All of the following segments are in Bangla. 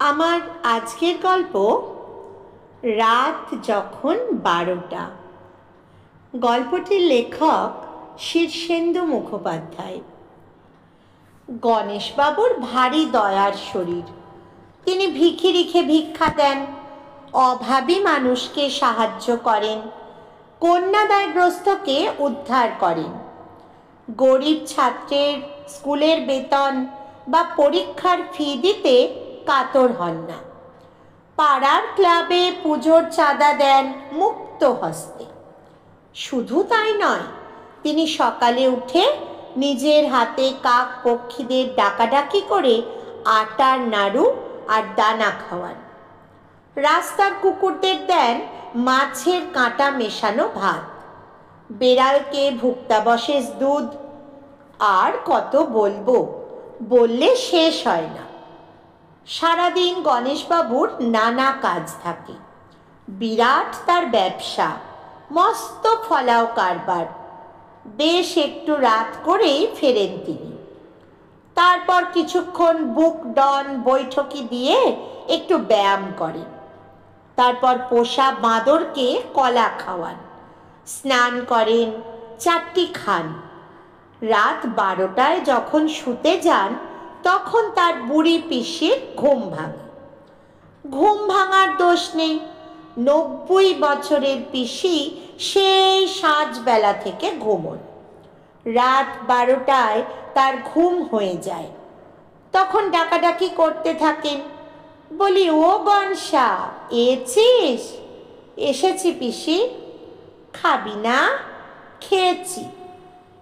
আমার আজকের গল্প রাত যখন 12টা। গল্পটির লেখক শীর্ষেন্দু মুখোপাধ্যায়। গণেশবাবুর ভারী দয়ার শরীর। তিনি ভিখিরিকে ভিক্ষা দেন, অভাবী মানুষকে সাহায্য করেন, কন্যাদায়গ্রস্তকে উদ্ধার করেন। গরিব ছাত্রের স্কুলের বেতন বা পরীক্ষার ফি দিতে কাতর হন না। পাড়ার ক্লাবে পুজোর চাঁদা দেন মুক্ত হস্তে। শুধু তাই নয়, তিনি সকালে উঠে নিজের হাতে কাক পক্ষীদের ডাকাডাকি করে আটার নাড়ু আর দানা খাওয়ান। রাস্তার কুকুরদের দেন মাছের কাঁটা মেশানো ভাত, বেড়ালকে ভুক্তাবশেষ দুধ। আর কত বলবো, বললে শেষ হয় না। সারাদিন গণেশবাবুর নানা কাজ থাকে। বিরাট তার ব্যবসা, মস্ত ফলাও কারবার। বেশ একটু রাত করেই ফেরেন তিনি। তারপর কিছুক্ষণ বুক ডন বৈঠকি দিয়ে একটু ব্যায়াম করেন। তারপর পোষা বাঁদরকে কলা খাওয়ান, স্নান করেন, চারটি খান। রাত 12টায় যখন শুতে যান, তখন তার বুড়ি পিসির ঘুম ভাঙে। ঘুম ভাঙার দোষ নেই, 90 বছরের পিসি সেই সাঁঝবেলা থেকে ঘুমোন। রাত 12টায় তার ঘুম হয়ে যায়। তখন ডাকাডাকি করতে থাকেন। বলি, ও গনসা, এছিস? এসেছি পিসি। খাবি না? খেয়েছি,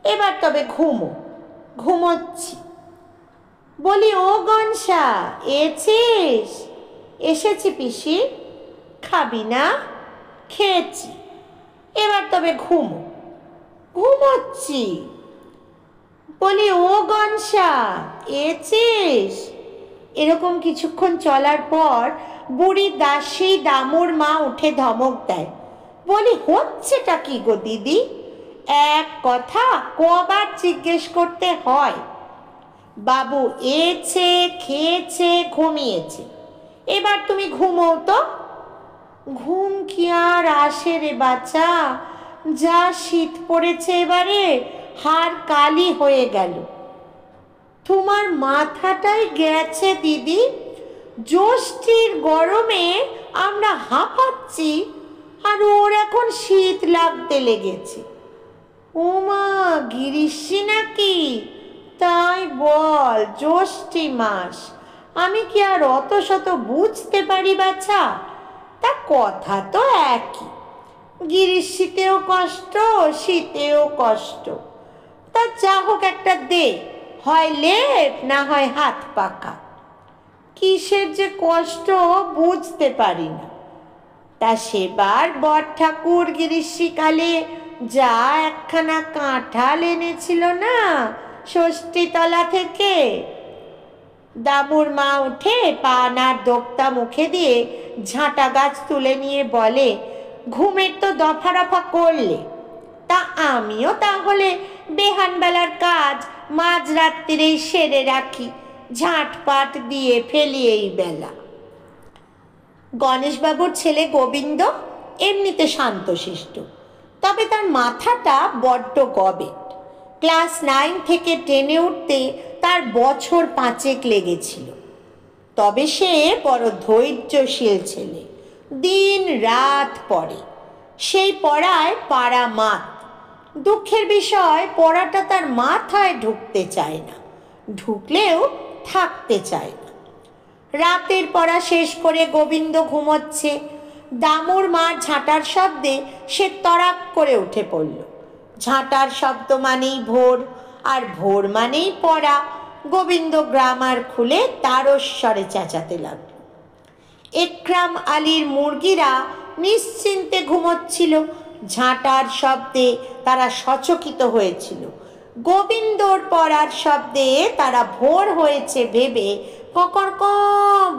এবার তবে ঘুমো। ঘুমোচ্ছি। বলি, ও গনসা, এছিস? এসেছি পিসি। খাবি না? খেয়েছি, এবার তবে ঘুমো। ঘুমোচ্ছি। বলি, ও গনসা, এছিস? এরকম কিছুক্ষণ চলার পর বুড়ি দাসী দামুর মা উঠে ধমক দেয়। বলি, হচ্ছেটা কি গো দিদি? এক কথা কবার জিজ্ঞেস করতে হয়? বাবু এছে, খেয়েছে, ঘুমিয়েছে, এবার তুমি ঘুমোও তো। ঘুম কি আর আসে রে বাচ্চা? যা শীত পড়েছে এবারে, হাড় কালি হয়ে গেল। তোমার মাথাটাই গেছে দিদি। জ্যৈষ্ঠীর গরমে আমরা হাঁপাচ্ছি, আর ওর এখন শীত লাগতে লেগেছে। ওমা, গ্রীষ্মী নাকি? তাই বল, জ্যৈষ্ঠী মাস। আমি কি আর অত শত বুঝতে পারি বাছা? তা কথা তো একই। গ্রীষ্মীতেও কষ্ট, শীতেও কষ্ট। তা যা হোক, একটা দে, হয় লেপ না হয় হাত পাকা। কিসের যে কষ্ট বুঝতে পারি না। তা সেবার বর ঠাকুর গ্রীষ্মকালে যা একখানা কাঁঠাল এনেছিল না ষষ্ঠীতলা থেকে। দামুর মা উঠে পানার দোক্তা মুখে দিয়ে ঝাঁটা গাছ তুলে নিয়ে বলে, ঘুমের তো দফা রফা করলে, তা আমিও তাহলে বেহানবেলার কাজ মাঝরাত্রিরেই সেরে রাখি, ঝাঁটপাট দিয়ে ফেলি এই বেলা। গণেশবাবুর ছেলে গোবিন্দ এমনিতে শান্তশিষ্ট, তবে তার মাথাটা বড্ড গবেট। ক্লাস 9 থেকে 10-এ উঠতে তার বছর 5 লেগেছিল। তবে সে বড় ধৈর্যশীল ছেলে, দিন রাত পড়ে। সেই পড়ায় পাড়া মাত। দুঃখের বিষয়, পড়াটা তার মাথায় ঢুকতে চায় না, ঢুকলেও থাকতে চায় না। রাতের পড়া শেষ করে গোবিন্দ ঘুমোচ্ছে। দামুর মার ঝাঁটার শব্দে সে তড়াক করে উঠে পড়ল। ঝাঁটার শব্দ মানেই ভোর, আর ভোর মানেই পড়া। গোবিন্দ গ্রামার খুলে তারস্বরে চেঁচাতে লাগল। একরাম আলীর মুরগিরা নিশ্চিন্তে ঘুমোচ্ছিল। ঝাঁটার শব্দে তারা সচকিত হয়েছিল। গোবিন্দর পড়ার শব্দে তারা ভোর হয়েছে ভেবে ককর্ক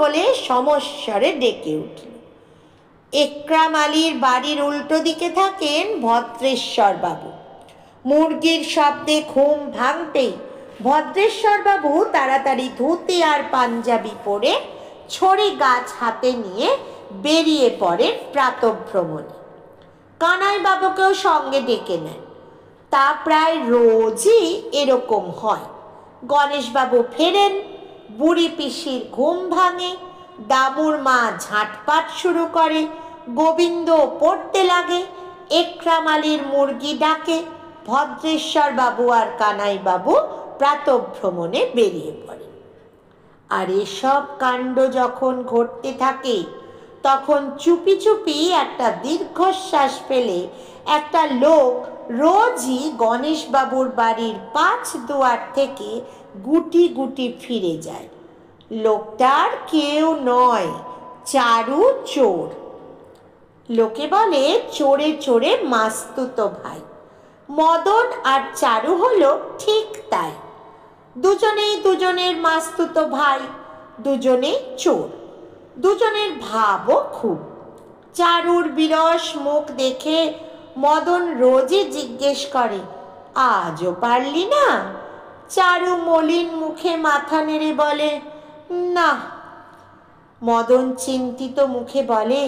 বলে সমস্বরে ডেকে উঠল। একরাম আলীর বাড়ির উল্টো দিকে থাকেন ভদ্রেশ্বর বাবু। মুরগির শব্দে ঘুম ভাঙতেই ভদ্রেশ্বর বাবু তাড়াতাড়ি ধুতি আর পাঞ্জাবি পরে ছড়ি গাছ হাতে নিয়ে বেরিয়ে পড়েন প্রাতঃভ্রমণে। কানাইবাবুকেও সঙ্গে ডেকে নেন। তা প্রায় রোজই এরকম হয়। গণেশবাবু ফেরেন, বুড়ি পিসির ঘুম ভাঙে, দামুর মা ঝাঁটপাট শুরু করে, গোবিন্দ পড়তে লাগে, একরামালির মুরগি ডাকে, ভদ্রেশ্বর বাবু আর কানাইবাবু প্রাতঃভ্রমণে বেরিয়ে পড়ে। আর এসব কাণ্ড যখন ঘটতে থাকে তখন চুপি চুপি একটা দীর্ঘশ্বাস ফেলে একটা লোক রোজই গণেশবাবুর বাড়ির 5 দুয়ার থেকে গুটি গুটি ফিরে যায়। লোকটার কেউ নয়, চারু চোর। লোকে বলে চোরে চোরে মাস্তুতো ভাই। মদন আর চারু হলো ঠিক তাই। দুজনেই দুজনের মাস্তুতো ভাই, দুজনেই চোর, দুজনের ভাবও খুব। চারুর বিরস মুখ দেখে মদন রোজই জিজ্ঞেস করে, আজও পারলি না? চারু মলিন মুখে মাথা নেড়ে বলে, না। মদন চিন্তিত মুখে বলে,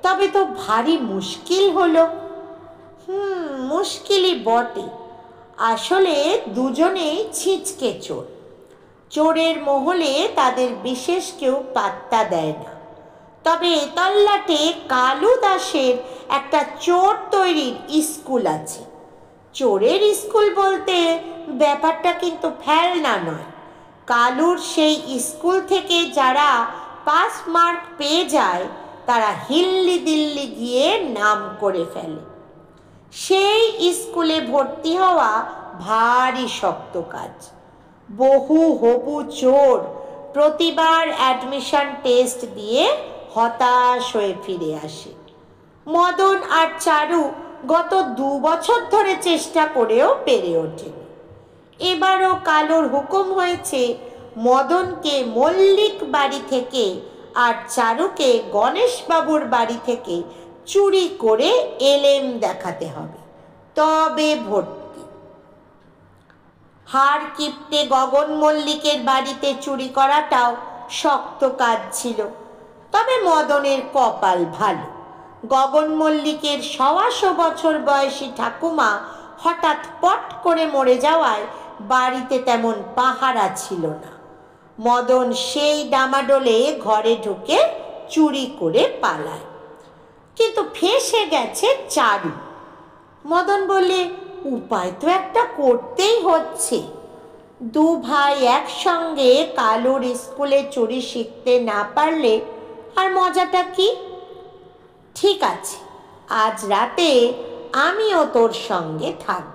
তবে তো ভারী মুশকিল হলো। মুশকিলই বটে। আসলে দুজনেই ছিচকে চোর। চোরের মহলে তাদের বিশেষ কেউ পাত্তা দেয় না। তবে তল্লাটে কালু দাসের একটা চোর তৈরির স্কুল আছে। চোরের স্কুল বলতে ব্যাপারটা কিন্তু ফেলনা নয়। কালুর সেই স্কুল থেকে যারা 5 মার্ক পেয়ে যায় তারা হিল্লি দিল্লি গিয়ে নাম করে ফেলে। সেই স্কুলে ভর্তি হওয়া ভারী শক্ত কাজ। বহু হবু চোর প্রতিবার অ্যাডমিশন টেস্ট দিয়ে হতাশ হয়ে ফিরে আসে। মদন আর চারু গত 2 বছর ধরে চেষ্টা করেও পেরে ওঠেনি। এবারও কালুর হুকুম হয়েছে মদনকে মল্লিক বাড়ি থেকে আর চারুকে গণেশবাবুর বাড়ি থেকে চুরি করে এলেম দেখাতে হবে, তবে ভর্তি। হাড় কিপ্টে গগন মল্লিকের বাড়িতে চুরি করাটাও শক্ত কাজ ছিল। তবে মদনের কপাল ভালো। গগন মল্লিকের 125 বছর বয়সী ঠাকুমা হঠাৎ পট করে মরে যাওয়ায় বাড়িতে তেমন পাহারা ছিল না। মদন সেই ডামাডোলে ঘরে ঢুকে চুরি করে পালায়। কিন্তু ফেঁসে গেছে চারু। মদন বলে, উপায় তো একটা করতেই হচ্ছে। 2 ভাই একসঙ্গে কালুর স্কুলে চুরি শিখতে না পারলে আর মজাটা কি? ঠিক আছে, আজ রাতে আমিও তোর সঙ্গে থাকব।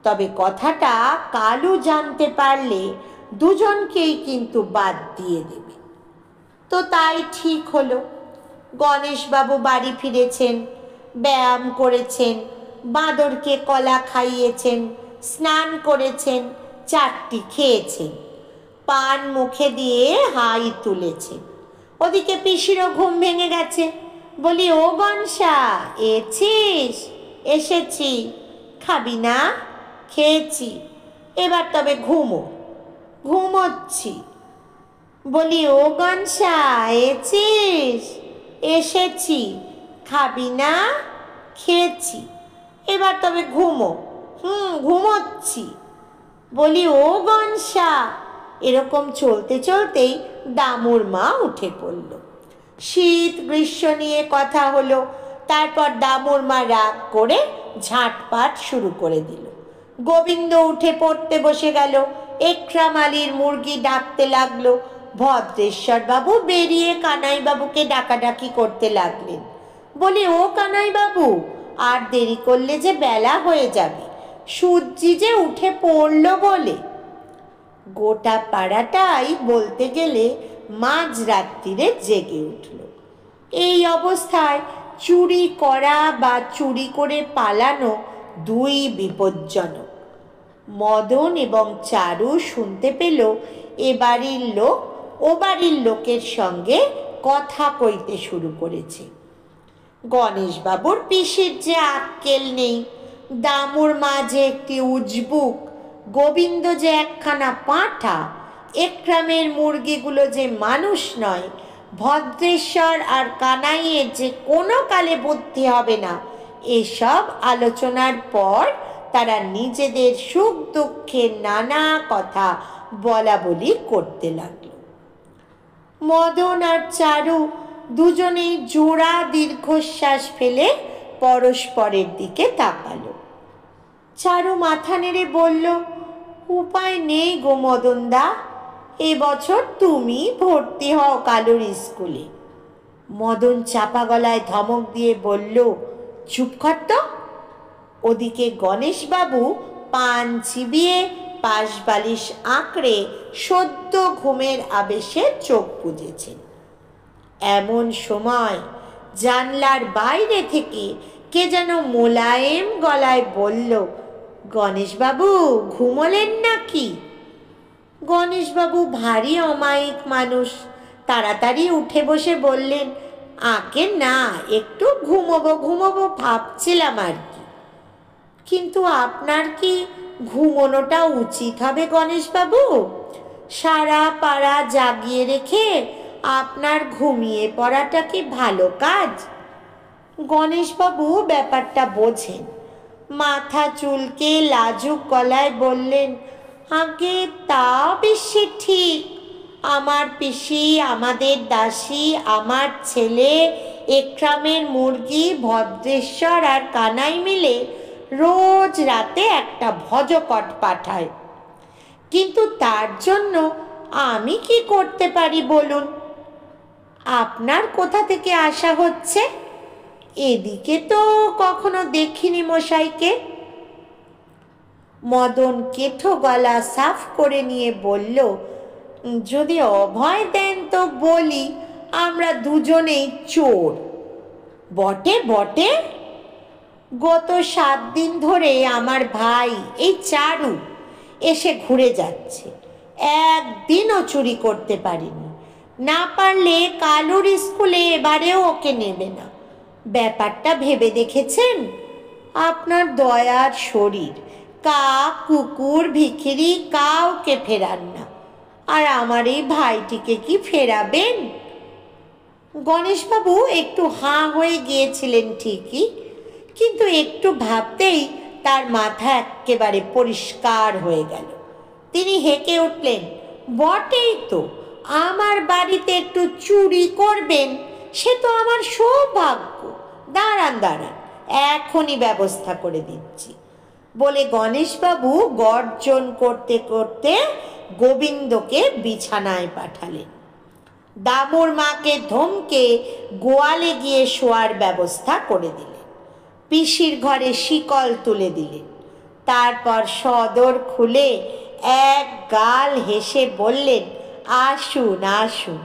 তবে কথাটা কালু জানতে পারলে দুজনকেই কিন্তু বাদ দিয়ে দেবে। তো তাই ঠিক হলো। গণেশবাবু বাড়ি ফিরেছেন, ব্যায়াম করেছেন, বাঁদরকে কলা খাইয়েছেন, স্নান করেছেন, 4টি খেয়েছেন, পান মুখে দিয়ে হাই তুলেছেন। ওদিকে পিসিরও ঘুম ভেঙে গেছে। বলি, ও গনসা, এছিস? এসেছি। খাবি না? খেয়েছি, এবার তবে ঘুমো। ঘুমোচ্ছি। বলি, ও গনসা, এছিস? এসেছি। খাবি না? খেয়েছি, এবার তবে ঘুমো। ঘুমোচ্ছি। বলি, ও গনসা। এরকম চলতে চলতেই দামুর মা উঠে পড়ল। শীত গ্রীষ্ম নিয়ে কথা হলো। তারপর দামুর মা রাগ করে ঝাঁটপাট শুরু করে দিল। গোবিন্দ উঠে পড়তে বসে গেল। একরামালির মুরগি ডাকতে লাগলো। ভদ্রেশ্বর বাবু বেরিয়ে কানাইবাবুকে ডাকাডাকি করতে লাগলেন। বলি, ও কানাইবাবু, আর দেরি করলে যে বেলা হয়ে যাবে। সূর্যি যে উঠে পড়ল বলে। গোটা পাড়াটাই বলতে গেলে মাঝরাত্রিরে জেগে উঠল। এই অবস্থায় চুরি করা বা চুরি করে পালানো 2 বিপজ্জনক। মদন এবং চারু শুনতে পেল এ বাড়ির লোক ও বাড়ির লোকের সঙ্গে কথা কইতে শুরু করেছে। গণেশবাবুর পিসির যে আক্কেল নেই, দামুর মা যে একটি উজবুক, গোবিন্দ যে একখানা পাঁঠা, একরামের মুরগিগুলো যে মানুষ নয়, ভদ্রেশ্বর আর কানাইয়ের যে কোনো কালে বুদ্ধি হবে না, এসব আলোচনার পর তারা নিজেদের সুখ দুঃখের নানা কথা বলা বলি করতে লাগলো। মদন আর চারু দুজনেই জোড়া দীর্ঘশ্বাস ফেলে পরস্পরের দিকে তাকালো। চারু মাথা নেড়ে বলল, উপায় নেই গো মদনদা, এবছর তুমি ভর্তি হও কালুর স্কুলে। মদন চাপা গলায় ধমক দিয়ে বলল, চুপ কর তো। ওদিকে গণেশবাবু পান চিবিয়ে পাশ বালিশ আঁকড়ে সদ্য ঘুমের আবেশে চোখ বুজেছেন। এমন সময় জানলার বাইরে থেকে কে যেন মোলায়েম গলায় বলল, গণেশবাবু ঘুমোলেন নাকি? গণেশবাবু ভারী অমায়িক মানুষ, তাড়াতাড়ি উঠে বসে বললেন, আগে না, একটু ঘুমোবো ভাবছিলাম আর কি। কিন্তু আপনার কি ঘুমোনোটা উচিত হবে গণেশবাবু? সারা পাড়া জাগিয়ে রেখে আপনার ঘুমিয়ে পড়াটা কি ভালো কাজ? গণেশবাবু ব্যাপারটা বোঝেন, মাথা চুলকে লাজুক গলায় বললেন, আগে তা বেশি ঠিক। আমার পিসি, আমাদের দাসী, আমার ছেলে, একরামের মুরগি, ভদ্রেশ্বর আর কানাই মিলে রোজ রাতে একটা ভজকট পাঠায়। কিন্তু তার জন্য আমি কি করতে পারি বলুন? আপনার কোথা থেকে আসা হচ্ছে? এদিকে তো কখনো দেখিনি মশাইকে। মদন কেঠো গলা সাফ করে নিয়ে বলল, যদি অভয় দেন তো বলি, আমরা দুজনেই চোর। বটে বটে, গত 7 দিন ধরে আমার ভাই এই চারু এসে ঘুরে যাচ্ছে, একদিনও চুরি করতে পারিনি। না পারলে কালুর স্কুলে এবারেও ওকে নেবে না। ব্যাপারটা ভেবে দেখেছেন? আপনার দয়ার শরীর, কাক কুকুর ভিখিরি কাউকে ফেরান না, আর আমার এই ভাইটিকে কি ফেরাবেন? গণেশবাবু একটু হাঁ হয়ে গিয়েছিলেন ঠিকই, কিন্তু একটু ভাবতেই তার মাথা একেবারে পরিষ্কার হয়ে গেল। তিনি হেঁকে উঠলেন, বটেই তো, আমার বাড়িতে একটু চুরি করবেন, সে তো আমার সৌভাগ্য। দাঁড়ান, এখনই ব্যবস্থা করে দিচ্ছি বলে গণেশবাবু গর্জন করতে করতে গোবিন্দকে বিছানায় পাঠালেন। দামুর মাকে ধমকে গোয়ালে গিয়ে শোয়ার ব্যবস্থা করে দিলেন। পিসির ঘরে শিকল তুলে দিলেন। তারপর সদর খুলে এক গাল হেসে বললেন, আসুন আসুন।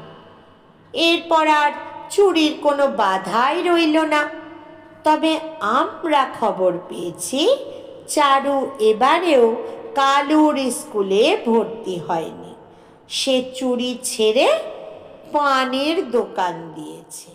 এরপর আর চুরির কোনো বাধাই রইল না। তবে আমরা খবর পেয়েছি চারু এবারেও কালুর স্কুলে ভর্তি হয়নি। সে চুরি ছেড়ে পানের দোকান দিয়েছে।